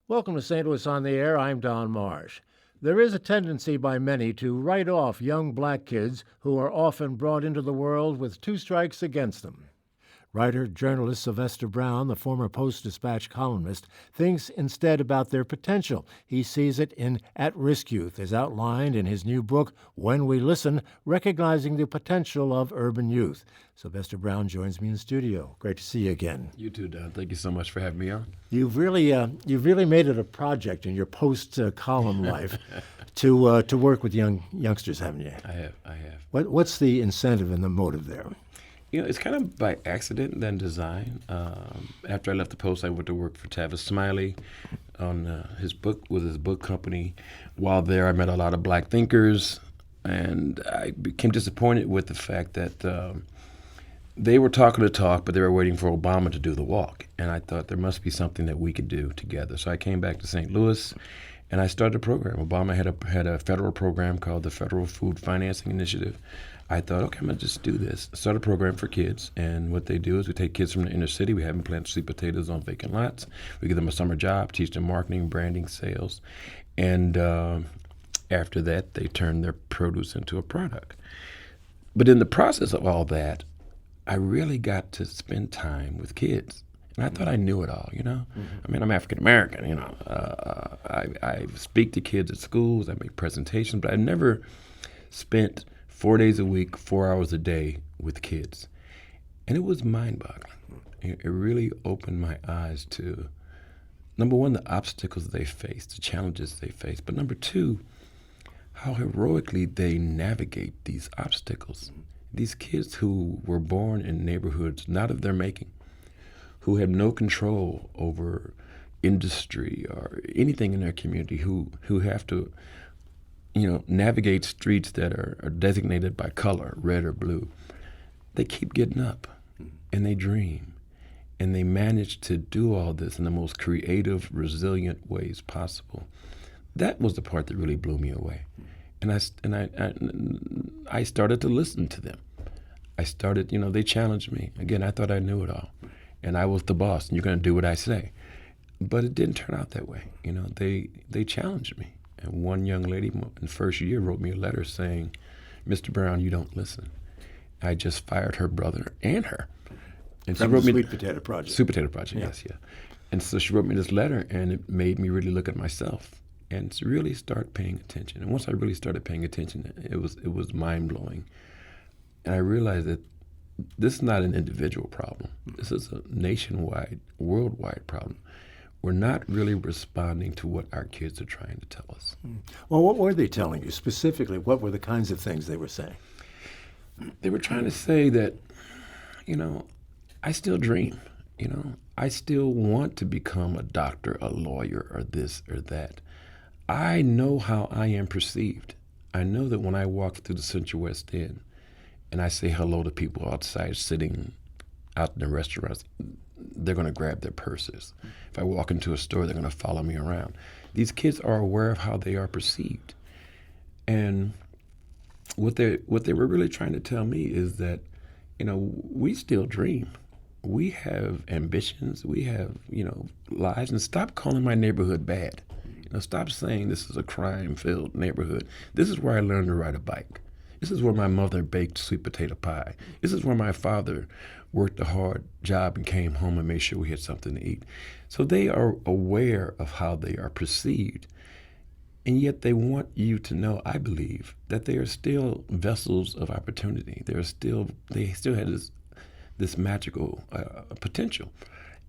Welcome to St. Louis on the Air. I'm Don Marsh. There is a tendency by many to write off young black kids who are often brought into the world with two strikes against them. Writer journalist Sylvester Brown, the former Post-Dispatch columnist, thinks instead about their potential. He sees it in at-risk youth, as outlined in his new book, When We Listen, Recognizing the Potential of Urban Youth. Sylvester Brown joins me in studio. Great to see you again. You too, Don. Thank you so much for having me on. You've really made it a project in your post-column life to work with youngsters, haven't you? I have. What's the incentive and the motive there? You know, it's kind of by accident than design. After I left the Post, I went to work for Tavis Smiley on his book company. While there, I met a lot of black thinkers, and I became disappointed with the fact that they were talking the talk, but they were waiting for Obama to do the walk. And I thought there must be something that we could do together. So I came back to St. Louis, and I started a program. Obama had a federal program called the Federal Food Financing Initiative. I thought, okay, I'm going to just do this. Start a program for kids. And what they do is we take kids from the inner city. We have them plant sweet potatoes on vacant lots. We give them a summer job, teach them marketing, branding, sales. And after that, they turn their produce into a product. But in the process of all that, I really got to spend time with kids. And I thought I knew it all, you know? Mm-hmm. I mean, I'm African-American, you know. I speak to kids at schools. I make presentations. But I never spent 4 days a week, 4 hours a day with kids. And it was mind-boggling. It really opened my eyes to, number one, the obstacles they face, the challenges they face. But number two, how heroically they navigate these obstacles. These kids who were born in neighborhoods not of their making, who had no control over industry or anything in their community, who have to navigate streets that are designated by color, red or blue. They keep getting up and they dream and they manage to do all this in the most creative, resilient ways possible. That was the part that really blew me away. And I started to listen to them. I started, they challenged me. Again, I thought I knew it all. And I was the boss, and you're going to do what I say. But it didn't turn out that way. They challenged me. And one young lady in the first year wrote me a letter saying, Mr. Brown, you don't listen. I just fired her brother and her. And From she wrote the me Sweet Potato Project. Sweet Potato Project, Yeah. yes, yeah. And so she wrote me this letter, and it made me really look at myself and to really start paying attention. And once I really started paying attention, it was mind-blowing. And I realized that this is not an individual problem. This is a nationwide, worldwide problem. We're not really responding to what our kids are trying to tell us. Well, what were they telling you specifically? What were the kinds of things they were saying? They were trying to say that, I still dream. I still want to become a doctor, a lawyer, or this or that. I know how I am perceived. I know that when I walk through the Central West End and I say hello to people outside sitting out in the restaurants, they're going to grab their purses. If I walk into a store, they're going to follow me around. These kids are aware of how they are perceived. And what they were really trying to tell me is that, we still dream. We have ambitions. We have, lives. And stop calling my neighborhood bad. Stop saying this is a crime-filled neighborhood. This is where I learned to ride a bike. This is where my mother baked sweet potato pie. This is where my father worked a hard job and came home and made sure we had something to eat. So they are aware of how they are perceived. And yet they want you to know, I believe, that they are still vessels of opportunity. They still have this magical potential.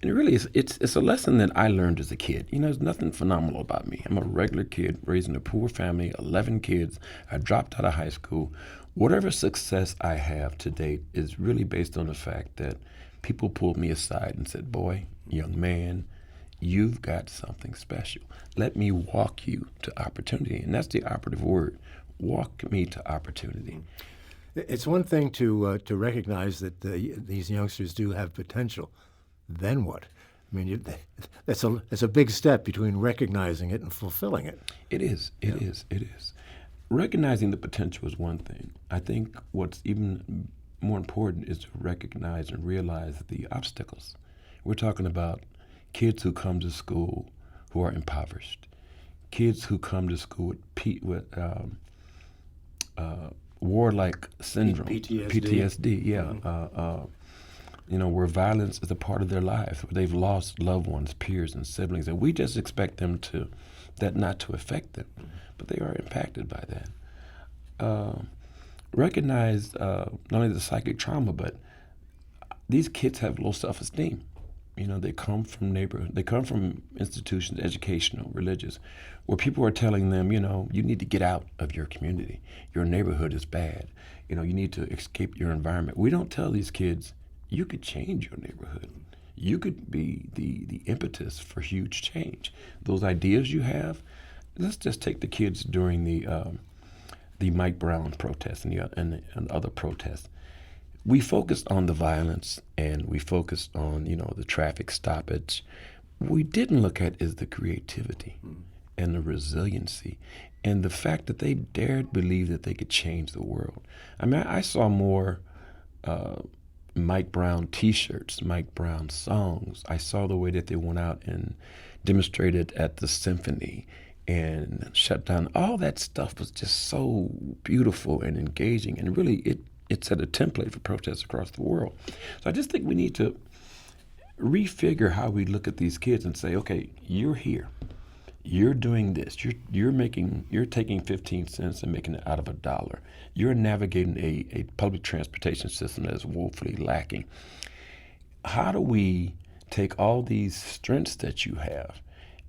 And really, it's a lesson that I learned as a kid. There's nothing phenomenal about me. I'm a regular kid raised in a poor family, 11 kids. I dropped out of high school. Whatever success I have to date is really based on the fact that people pulled me aside and said, boy, young man, you've got something special. Let me walk you to opportunity. And that's the operative word, walk me to opportunity. It's one thing to recognize that these youngsters do have potential. Then what? I mean, that's a big step between recognizing it and fulfilling it. It is. It is. Recognizing the potential is one thing. I think what's even more important is to recognize and realize the obstacles. We're talking about kids who come to school who are impoverished, kids who come to school with warlike syndrome, PTSD, yeah, where violence is a part of their lives, where they've lost loved ones, peers, and siblings, and we just expect that not to affect them, but they are impacted by that. Recognize not only the psychic trauma, but these kids have low self-esteem. They come from institutions, educational, religious, where people are telling them, you need to get out of your community. Your neighborhood is bad. You need to escape your environment. We don't tell these kids, you could change your neighborhood. You could be the impetus for huge change. Those ideas you have, let's just take the kids during the Mike Brown protests and other protests. We focused on the violence and we focused on, the traffic stoppage. What we didn't look at is the creativity and the resiliency and the fact that they dared believe that they could change the world. I mean, I saw more Mike Brown T-shirts, Mike Brown songs. I saw the way that they went out and demonstrated at the symphony and shut down. All that stuff was just so beautiful and engaging, and really it set a template for protests across the world. So I just think we need to refigure how we look at these kids and say, okay, you're here. You're doing this. You're taking 15 cents and making it out of $1. You're navigating a public transportation system that is woefully lacking. How do we take all these strengths that you have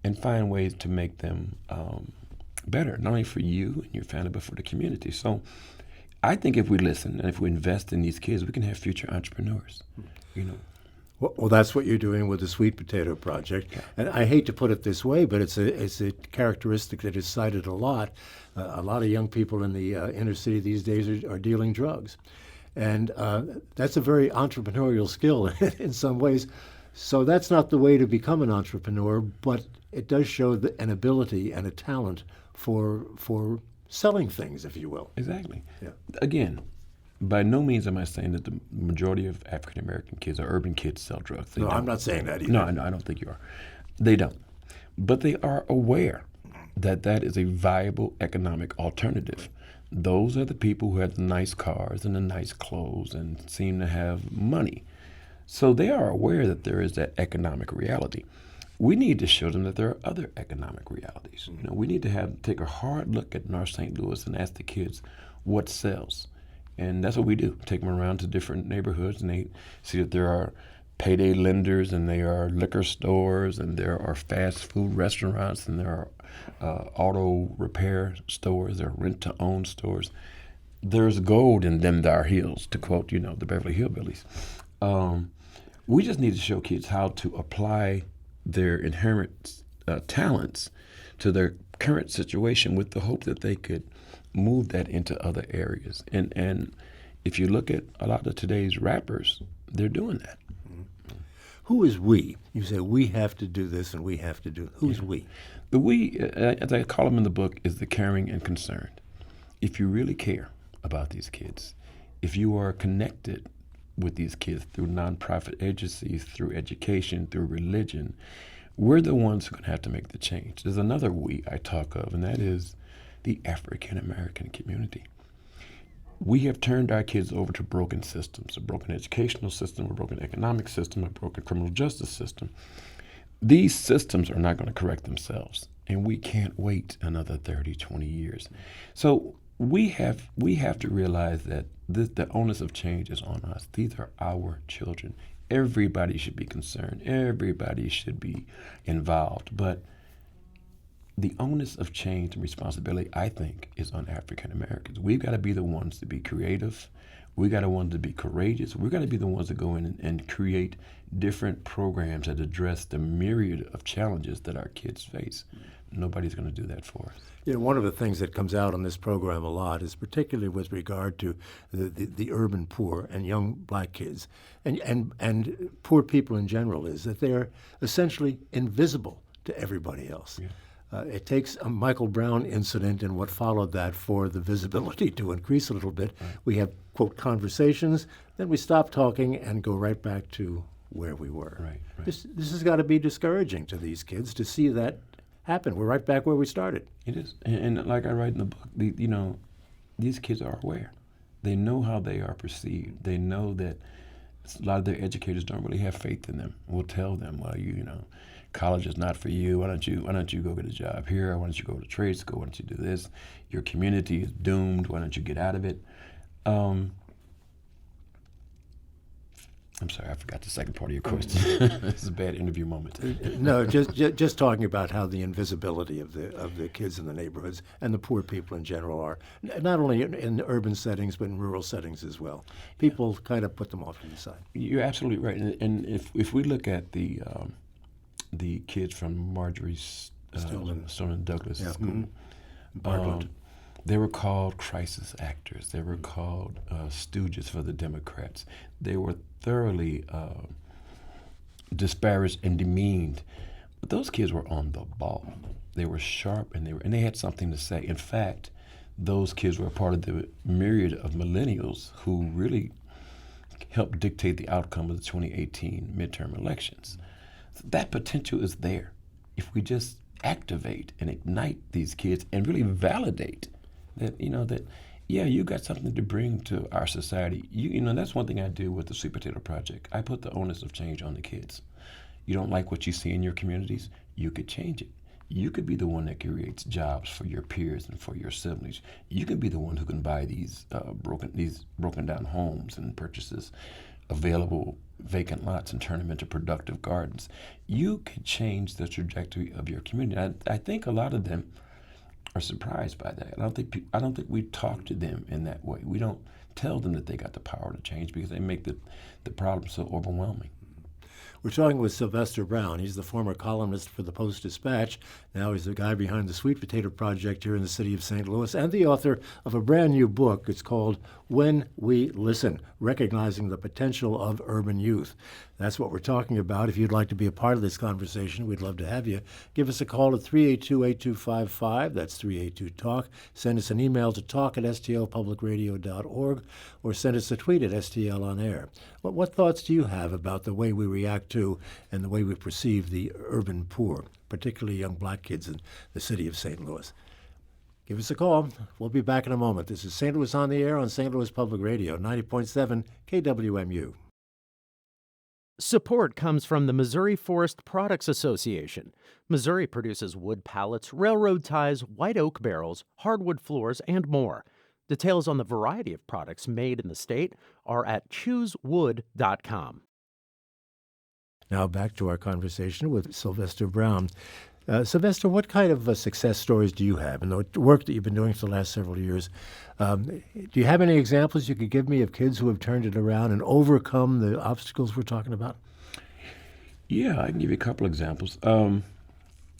and find ways to make them better, not only for you and your family, but for the community? So I think if we listen and if we invest in these kids, we can have future entrepreneurs. Well, that's what you're doing with the Sweet Potato Project. Yeah. And I hate to put it this way, but it's a characteristic that is cited a lot. A lot of young people in the inner city these days are dealing drugs. And that's a very entrepreneurial skill in some ways. So that's not the way to become an entrepreneur, but it does show an ability and a talent for selling things, if you will. Exactly. Yeah. Again, by no means am I saying that the majority of African American kids or urban kids sell drugs. No, I'm not saying that either. No, I don't think you are. They don't. But they are aware that that is a viable economic alternative. Those are the people who have the nice cars and the nice clothes and seem to have money. So they are aware that there is that economic reality. We need to show them that there are other economic realities. We need to take a hard look at North St. Louis and ask the kids what sells. And that's what we do. Take them around to different neighborhoods and they see that there are payday lenders and there are liquor stores and there are fast food restaurants and there are auto repair stores, there are rent-to-own stores. There's gold in them thar hills, to quote, the Beverly Hillbillies. We just need to show kids how to apply their inherent talents to their current situation with the hope that they could move that into other areas. And if you look at a lot of today's rappers, they're doing that. Who is we? You say we have to do this and we have to do. Who's we? The we, as I call them in the book, is the caring and concerned. If you really care about these kids, if you are connected with these kids through nonprofit agencies, through education, through religion, we're the ones who are going to have to make the change. There's another we I talk of, and that is the African American community. We have turned our kids over to broken systems, a broken educational system, a broken economic system, a broken criminal justice system. These systems are not going to correct themselves, and we can't wait another 30, 20 years. So we have to realize that the onus of change is on us. These are our children. Everybody should be concerned. Everybody should be involved. But the onus of change and responsibility, I think, is on African Americans. We've got to be the ones to be creative. We've got to want to be courageous. We've got to be the ones that go in and create different programs that address the myriad of challenges that our kids face. Nobody's going to do that for us. One of the things that comes out on this program a lot is particularly with regard to the urban poor and young black kids and poor people in general is that they're essentially invisible to everybody else. Yeah. It takes a Michael Brown incident and what followed that for the visibility to increase a little bit. Right. We have, quote, conversations, then we stop talking and go right back to where we were. Right. This has got to be discouraging to these kids to see that happened. We're right back where we started. It is, and like I write in the book, these kids are aware. They know how they are perceived. They know that a lot of their educators don't really have faith in them. We'll tell them, well, college is not for you. Why don't you go get a job here? Why don't you go to trade school? Why don't you do this? Your community is doomed. Why don't you get out of it? I'm sorry, I forgot the second part of your question. This is a bad interview moment. No, just talking about how the invisibility of the kids in the neighborhoods and the poor people in general are, not only in urban settings but in rural settings as well. People kind of put them off to the side. You're absolutely right. And if we look at the kids from Marjorie Stoneman Douglas School, Parkland. They were called crisis actors. They were called stooges for the Democrats. They were thoroughly disparaged and demeaned. But those kids were on the ball. They were sharp and they had something to say. In fact, those kids were a part of the myriad of millennials who really helped dictate the outcome of the 2018 midterm elections. So that potential is there if we just activate and ignite these kids and really validate that, you got something to bring to our society. That's one thing I do with the Sweet Potato Project. I put the onus of change on the kids. You don't like what you see in your communities, you could change it. You could be the one that creates jobs for your peers and for your siblings. You could be the one who can buy these broken down homes and purchases available vacant lots and turn them into productive gardens. You could change the trajectory of your community. I think a lot of them are surprised by that. I don't think we talk to them in that way. We don't tell them that they got the power to change because they make the problem so overwhelming. We're talking with Sylvester Brown. He's the former columnist for the Post-Dispatch. Now he's the guy behind the Sweet Potato Project here in the city of St. Louis and the author of a brand new book. It's called When We Listen, Recognizing the Potential of Urban Youth. That's what we're talking about. If you'd like to be a part of this conversation, we'd love to have you. Give us a call at 382-8255. That's 382-TALK. Send us an email to talk@stlpublicradio.org or send us a tweet at STL on air. What thoughts do you have about the way we react to and the way we perceive the urban poor, particularly young black kids in the city of St. Louis? Give us a call. We'll be back in a moment. This is St. Louis on the Air on St. Louis Public Radio, 90.7 KWMU. Support comes from the Missouri Forest Products Association. Missouri produces wood pallets, railroad ties, white oak barrels, hardwood floors, and more. Details on the variety of products made in the state are at choosewood.com. Now back to our conversation with Sylvester Brown. Sylvester, what kind of success stories do you have in the work that you've been doing for the last several years? Do you have any examples you could give me of kids who have turned it around and overcome the obstacles we're talking about? Yeah, I can give you a couple examples.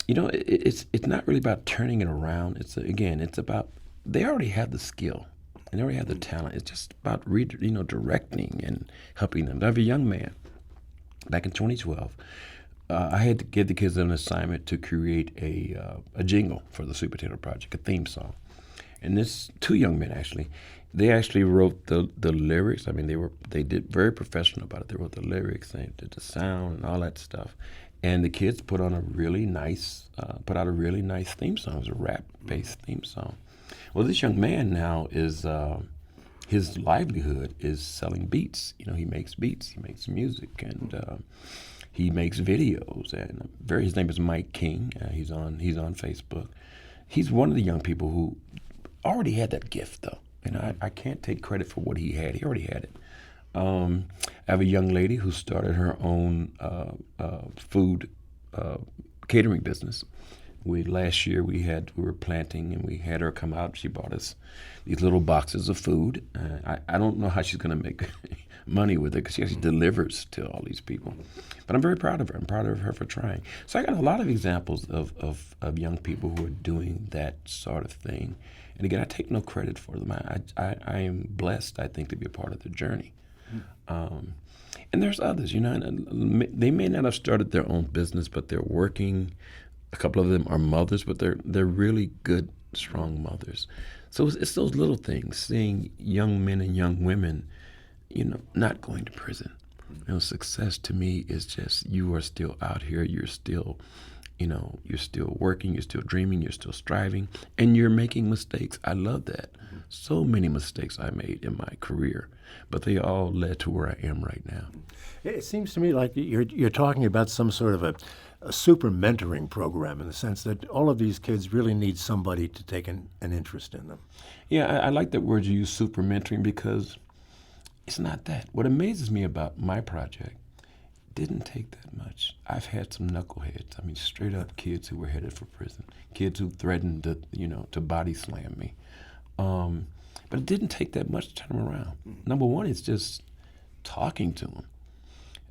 It's not really about turning it around. It's about they already have the skill and they already have the talent. It's just about directing and helping them. I have a young man back in 2012. I had to give the kids an assignment to create a jingle for the Sweet Potato Project, a theme song. And two young men they actually wrote the lyrics. I mean, they did very professional about it. They wrote the lyrics, they did the sound and all that stuff. And the kids put out a really nice theme song. It was a rap-based theme song. Well, this young man now is his livelihood is selling beats. He makes beats, he makes music, and he makes videos, and his name is Mike King. He's on Facebook. He's one of the young people who already had that gift, though. And I can't take credit for what he had. He already had it. I have a young lady who started her own food catering business. Last year we were planting and we had her come out. She bought us these little boxes of food. I don't know how she's going to make money with it because she actually delivers to all these people. But I'm very proud of her. I'm proud of her for trying. So I got a lot of examples of young people who are doing that sort of thing. And again, I take no credit for them. I am blessed, I think, to be a part of their journey. And there's others, and they may not have started their own business, but they're working. A couple of them are mothers, but they're really good, strong mothers. So it's those little things, seeing young men and young women, not going to prison. Success to me is just you are still out here. You're still, You're still working, you're still dreaming, you're still striving, and you're making mistakes. I love that. So many mistakes I made in my career, but they all led to where I am right now. It seems to me like you're talking about some sort of a super mentoring program, in the sense that all of these kids really need somebody to take an interest in them. Yeah, I like that word you use, super mentoring, because it's not that. What amazes me about my project didn't take that much. I've had some knuckleheads. I mean, straight up kids who were headed for prison, kids who threatened to body slam me. But it didn't take that much to turn them around. Number one is just talking to them.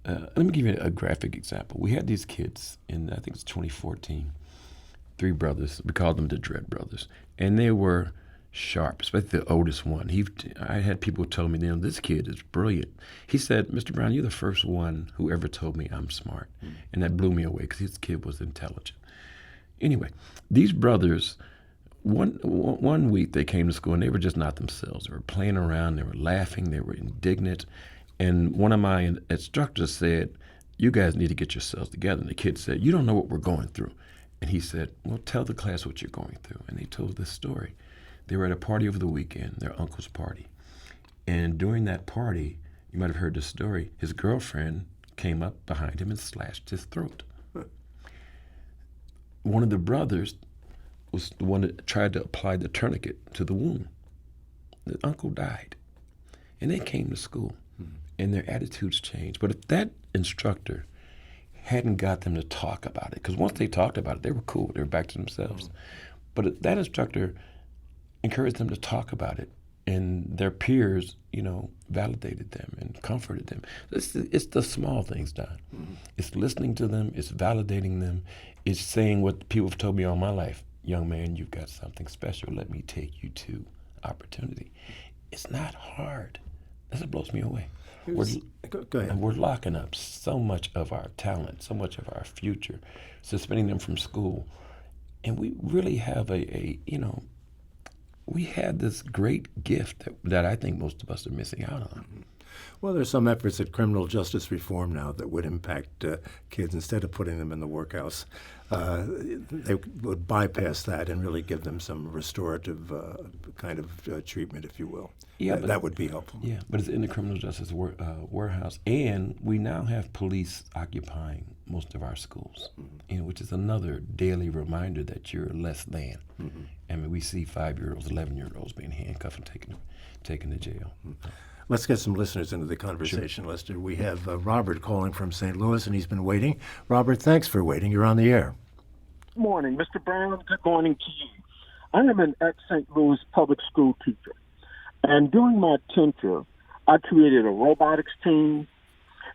Let me give you a graphic example. We had these kids in, I think it's 2014, 3 brothers. We called them the Dread Brothers. And they were sharp, especially the oldest one. I had people tell me, this kid is brilliant. He said, Mr. Brown, you're the first one who ever told me I'm smart. And that blew me away because his kid was intelligent. Anyway, these brothers, one week they came to school and they were just not themselves. They were playing around, they were laughing, they were indignant. And one of my instructors said, you guys need to get yourselves together. And the kid said, you don't know what we're going through. And he said, well, tell the class what you're going through. And they told this story. They were at a party over the weekend, their uncle's party. And during that party, you might have heard the story, his girlfriend came up behind him and slashed his throat. One of the brothers was the one that tried to apply the tourniquet to the wound. The uncle died. And they came to school, and their attitudes changed. But if that instructor hadn't got them to talk about it, because once they talked about it, they were cool, they were back to themselves. But if that instructor encouraged them to talk about it, and their peers, validated them and comforted them. It's the small things, Don. It's listening to them, it's validating them, it's saying what people have told me all my life. Young man, you've got something special. Let me take you to opportunity. It's not hard. That's what blows me away. Go ahead. We're locking up so much of our talent, so much of our future, suspending them from school. And we really have we had this great gift that I think most of us are missing out on. Well, there's some efforts at criminal justice reform now that would impact kids. Instead of putting them in the workhouse, they would bypass that and really give them some restorative kind of treatment, if you will. Yeah, that would be helpful. Yeah, but it's in the criminal justice warehouse. And we now have police occupying most of our schools, which is another daily reminder that you're less than. I mean, we see 5-year-olds, 11-year-olds being handcuffed and taken to jail. Let's get some listeners into the conversation, sure. Lester. We have Robert calling from St. Louis, and he's been waiting. Robert, thanks for waiting. You're on the air. Good morning, Mr. Brown. Good morning to you. I am an ex-St. Louis public school teacher, and during my tenure, I created a robotics team,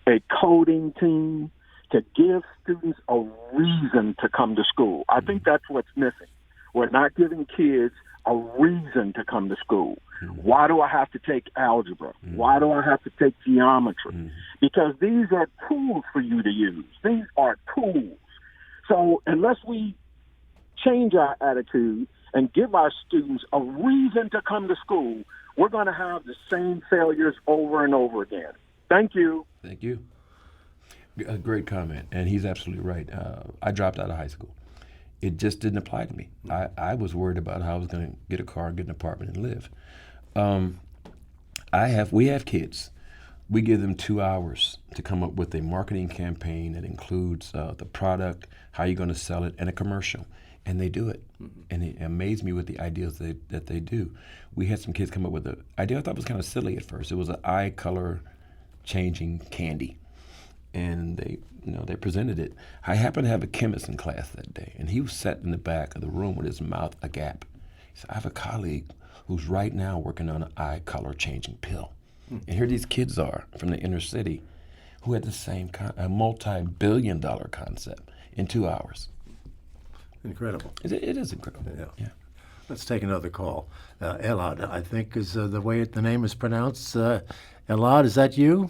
a coding team, to give students a reason to come to school. I think that's what's missing. We're not giving kids a reason to come to school. Why do I have to take algebra? Why do I have to take geometry? Because these are tools for you to use. These are tools. So unless we change our attitude and give our students a reason to come to school, we're going to have the same failures over and over again. Thank you. Thank you. A great comment, and he's absolutely right. I dropped out of high school. It just didn't apply to me. I was worried about how I was going to get a car, get an apartment, and live. We have kids. We give them 2 hours to come up with a marketing campaign that includes the product, how you're going to sell it, and a commercial. And they do it. And it amazed me with the ideas that they do. We had some kids come up with an idea I thought was kind of silly at first. It was an eye color changing candy. And they presented it. I happened to have a chemist in class that day, and he was sat in the back of the room with his mouth agape. He said, I have a colleague who's right now working on an eye color changing pill. And here these kids are from the inner city who had the same a multi-billion-dollar concept in 2 hours. Incredible. It is incredible. Yeah. Let's take another call. Elad, I think, is the way the name is pronounced. Elad, is that you?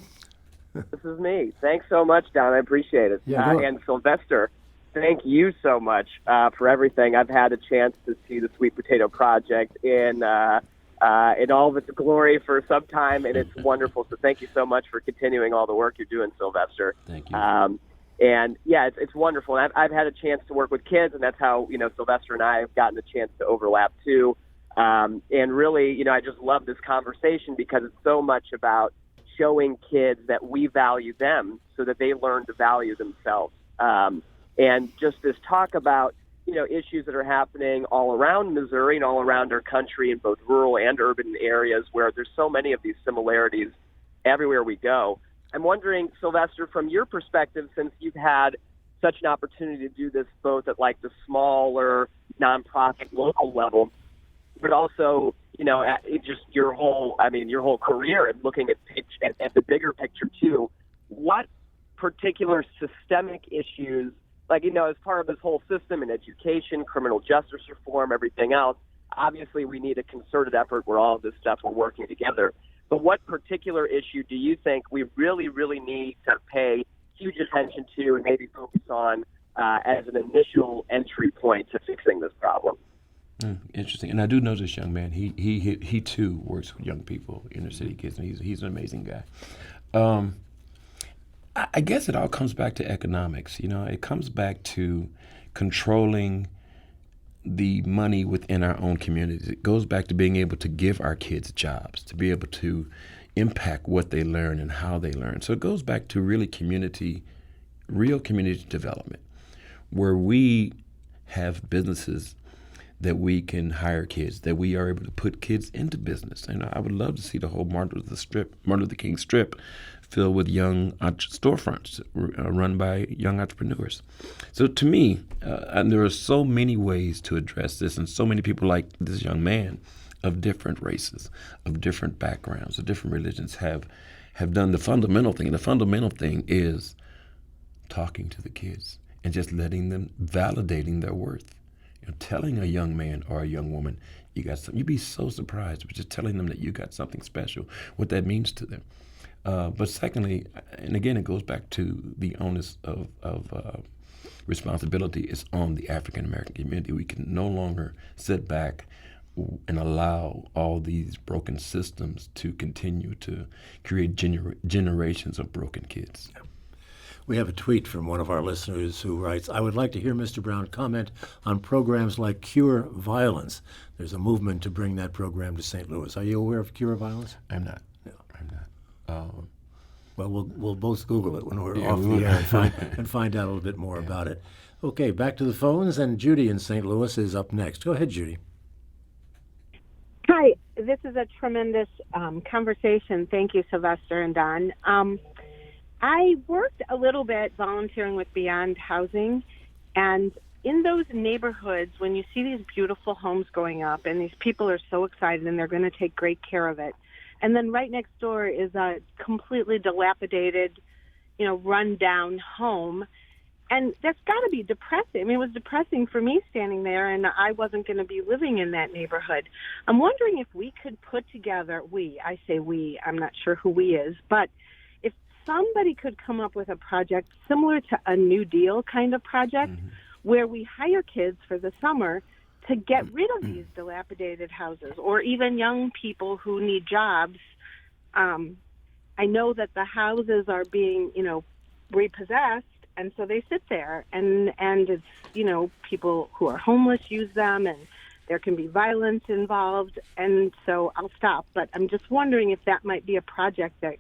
This is me. Thanks so much, Don. I appreciate it. And Sylvester, thank you so much for everything. I've had a chance to see the Sweet Potato Project in all of its glory for some time, and it's wonderful. So thank you so much for continuing all the work you're doing, Sylvester. Thank you. And yeah, it's wonderful. And I've had a chance to work with kids, and that's how, Sylvester and I have gotten a chance to overlap too. And really, I just love this conversation because it's so much about showing kids that we value them so that they learn to value themselves. And just this talk about, issues that are happening all around Missouri and all around our country in both rural and urban areas where there's so many of these similarities everywhere we go. I'm wondering, Sylvester, from your perspective, since you've had such an opportunity to do this both at like the smaller nonprofit local level, but also, at just your whole career and looking at the bigger picture too, what particular systemic issues, as part of this whole system in education, criminal justice reform, everything else, obviously we need a concerted effort where all of this stuff we're working together. But what particular issue do you think we really, really need to pay huge attention to and maybe focus on as an initial entry point to fixing this problem? Interesting. And I do know this young man. He too works with young people, inner city kids, and he's an amazing guy. I guess it all comes back to economics. It comes back to controlling the money within our own communities. It goes back to being able to give our kids jobs, to be able to impact what they learn and how they learn. So it goes back to real community development, where we have businesses that we can hire kids, that we are able to put kids into business. And I would love to see the whole Martin Luther King Strip filled with young storefronts run by young entrepreneurs. So to me, and there are so many ways to address this, and so many people like this young man of different races, of different backgrounds, of different religions have done the fundamental thing. And the fundamental thing is talking to the kids and just letting them, validating their worth. Telling a young man or a young woman, you got something, you'd be so surprised, but just telling them that you got something special, what that means to them. But secondly, and again, it goes back to the onus of responsibility is on the African American community. We can no longer sit back and allow all these broken systems to continue to create generations of broken kids. We have a tweet from one of our listeners who writes, I would like to hear Mr. Brown comment on programs like Cure Violence. There's a movement to bring that program to St. Louis. Are you aware of Cure Violence? I'm not. No. I'm not. Well, we'll both Google it when we're off the air and find out a little bit more about it. Okay, back to the phones, and Judy in St. Louis is up next. Go ahead, Judy. Hi, this is a tremendous conversation. Thank you, Sylvester and Don. I worked a little bit volunteering with Beyond Housing, and in those neighborhoods, when you see these beautiful homes going up and these people are so excited and they're going to take great care of it, and then right next door is a completely dilapidated, run-down home, and that's got to be depressing. I mean, it was depressing for me standing there, and I wasn't going to be living in that neighborhood. I'm wondering if we could put together, I say we, I'm not sure who we is, but if somebody could come up with a project similar to a New Deal kind of project where we hire kids for the summer to get rid of these dilapidated houses, or even young people who need jobs. I know that the houses are being, repossessed, and so they sit there, and it's, people who are homeless use them, and there can be violence involved, and so I'll stop. But I'm just wondering if that might be a project that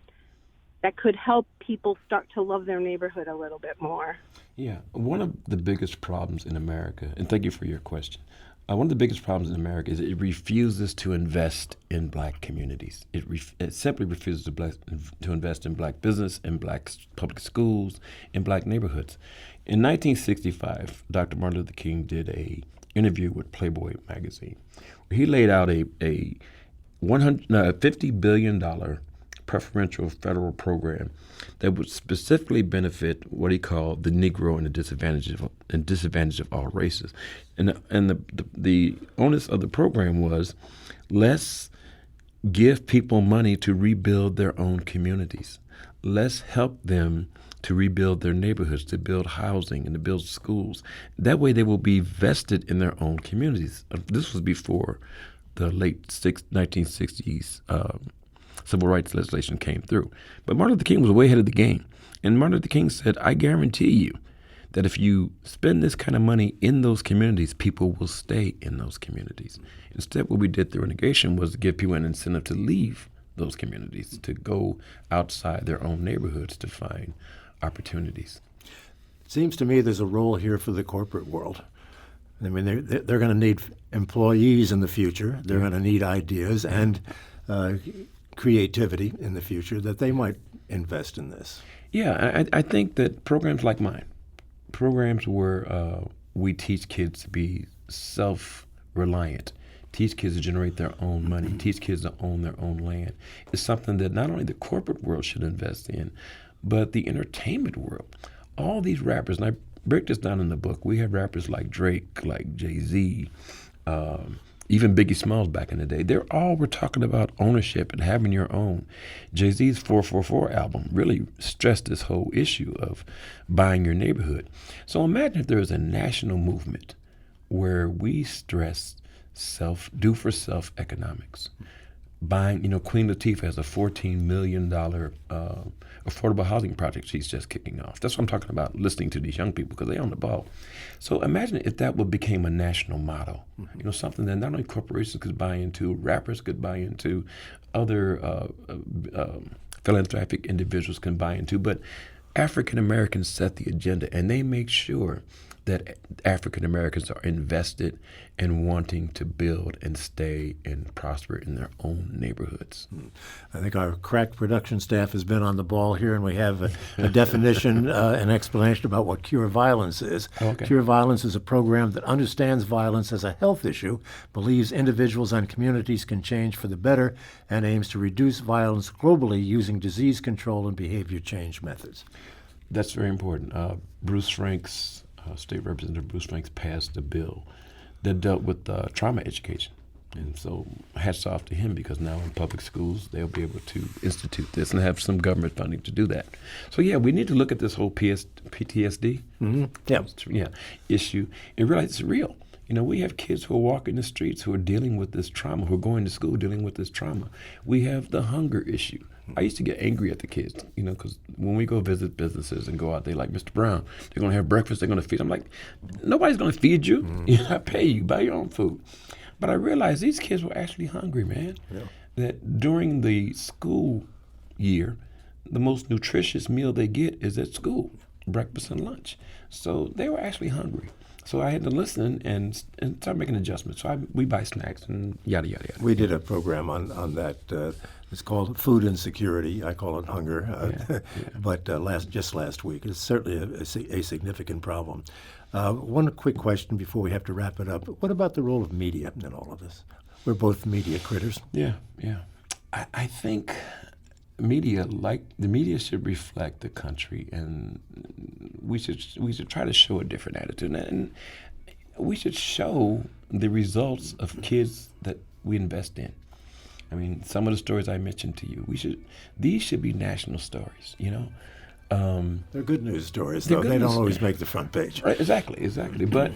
could help people start to love their neighborhood a little bit more. Yeah, one of the biggest problems in America, and thank you for your question, one of the biggest problems in America is it refuses to invest in black communities. It simply refuses to invest in black business, in black public schools, in black neighborhoods. In 1965, Dr. Martin Luther King did an interview with Playboy magazine, where he laid out a $50 billion preferential federal program that would specifically benefit what he called the Negro and the disadvantage of all races. And the onus of the program was, let's give people money to rebuild their own communities. Let's help them to rebuild their neighborhoods, to build housing and to build schools. That way they will be vested in their own communities. This was before the late 1960s civil rights legislation came through. But Martin Luther King was way ahead of the game. And Martin Luther King said, I guarantee you that if you spend this kind of money in those communities, people will stay in those communities. Instead, what we did through integration was to give people an incentive to leave those communities, to go outside their own neighborhoods to find opportunities. It seems to me there's a role here for the corporate world. I mean, they're going to need employees in the future. They're going to need ideas and creativity in the future that they might invest in this. Yeah, I think that programs like mine, programs where we teach kids to be self-reliant, teach kids to generate their own money, teach kids to own their own land, is something that not only the corporate world should invest in, but the entertainment world. All these rappers, and I break this down in the book, we have rappers like Drake, like Jay-Z, even Biggie Smalls back in the day. They're all were talking about ownership and having your own. Jay-Z's 444 album really stressed this whole issue of buying your neighborhood. So imagine if there was a national movement where we stress do-for-self economics. Buying, Queen Latifah has a $14 million affordable housing project she's just kicking off. That's what I'm talking about, listening to these young people, because they're on the ball. So imagine if that became a national motto, something that not only corporations could buy into, rappers could buy into, other philanthropic individuals can buy into, but African Americans set the agenda, and they make sure that African Americans are invested in wanting to build and stay and prosper in their own neighborhoods. I think our crack production staff has been on the ball here, and we have a definition, an explanation about what Cure Violence is. Okay. Cure Violence is a program that understands violence as a health issue, believes individuals and communities can change for the better, and aims to reduce violence globally using disease control and behavior change methods. That's very important. Bruce Franks, State Representative Bruce Franks, passed a bill that dealt with trauma education. And so hats off to him, because now in public schools, they'll be able to institute this and have some government funding to do that. So yeah, we need to look at this whole PTSD issue and realize it's real. We have kids who are walking the streets who are dealing with this trauma, who are going to school dealing with this trauma. We have the hunger issue. I used to get angry at the kids, because when we go visit businesses and go out, they like, Mr. Brown, they're going to have breakfast, they're going to feed. I'm like, nobody's going to feed you. I pay you, buy your own food. But I realized these kids were actually hungry, man. Yeah. That during the school year, the most nutritious meal they get is at school, breakfast and lunch. So they were actually hungry. So I had to listen and start making adjustments. So we buy snacks and yada, yada, yada. We did a program on that. It's called Food Insecurity. I call it hunger. But just last week. It's certainly a significant problem. One quick question before we have to wrap it up. What about the role of media in all of this? We're both media critters. Yeah. I think the media should reflect the country, and we should try to show a different attitude, and we should show the results of kids that we invest in. I mean, some of the stories I mentioned to you, these should be national stories, They're good news stories, though. They don't always make the front page. Right, exactly. But,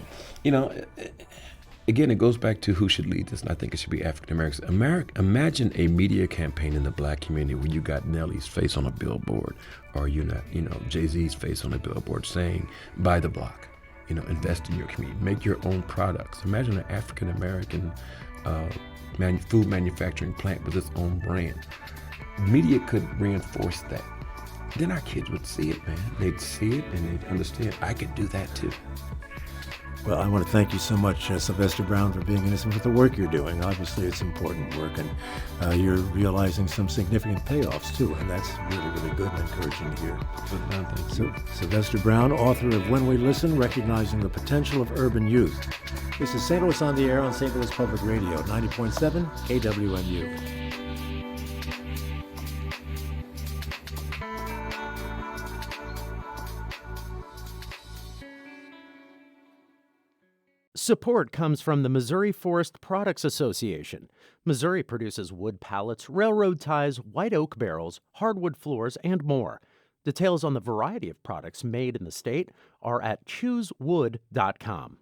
again, it goes back to who should lead this, and I think it should be African Americans. Imagine a media campaign in the black community where you got Nelly's face on a billboard, or Jay-Z's face on a billboard saying, buy the block, invest in your community, make your own products. Imagine an African American food manufacturing plant with its own brand. Media could reinforce that. Then our kids would see it, man. They'd see it and they'd understand, I could do that too. Well, I want to thank you so much, Sylvester Brown, for being in this and for the work you're doing. Obviously, it's important work, and you're realizing some significant payoffs, too, and that's really, really good and encouraging to hear. So, Sylvester Brown, author of When We Listen, Recognizing the Potential of Urban Youth. This is St. Louis on the Air on St. Louis Public Radio, 90.7 KWMU. Support comes from the Missouri Forest Products Association. Missouri produces wood pallets, railroad ties, white oak barrels, hardwood floors, and more. Details on the variety of products made in the state are at choosewood.com.